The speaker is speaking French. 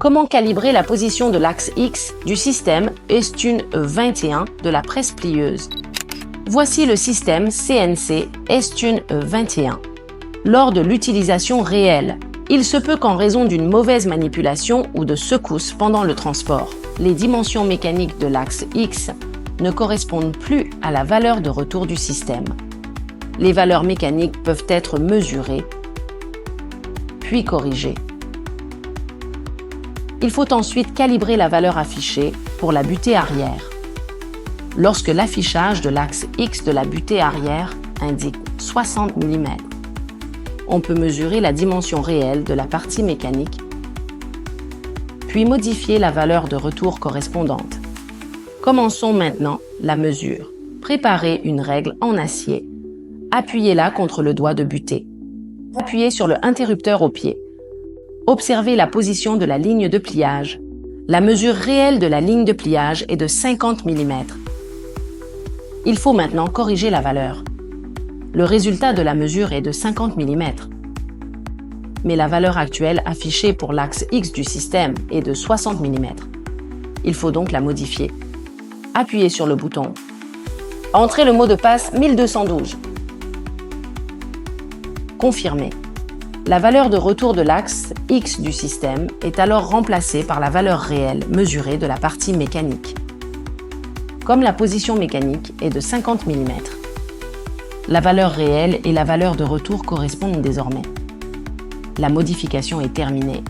Comment calibrer la position de l'axe X du système Estune E21 de la presse plieuse? Voici le système CNC Estune E21. Lors de l'utilisation réelle, il se peut qu'en raison d'une mauvaise manipulation ou de secousses pendant le transport, les dimensions mécaniques de l'axe X ne correspondent plus à la valeur de retour du système. Les valeurs mécaniques peuvent être mesurées, puis corrigées. Il faut ensuite calibrer la valeur affichée pour la butée arrière. Lorsque l'affichage de l'axe X de la butée arrière indique 60 mm, on peut mesurer la dimension réelle de la partie mécanique, puis modifier la valeur de retour correspondante. Commençons maintenant la mesure. Préparez une règle en acier. Appuyez-la contre le doigt de butée. Appuyez sur le interrupteur au pied. Observez la position de la ligne de pliage. La mesure réelle de la ligne de pliage est de 50 mm. Il faut maintenant corriger la valeur. Le résultat de la mesure est de 50 mm. Mais la valeur actuelle affichée pour l'axe X du système est de 60 mm. Il faut donc la modifier. Appuyez sur le bouton. Entrez le mot de passe 1212. Confirmez. La valeur de retour de l'axe X du système est alors remplacée par la valeur réelle mesurée de la partie mécanique. Comme la position mécanique est de 50 mm, la valeur réelle et la valeur de retour correspondent désormais. La modification est terminée.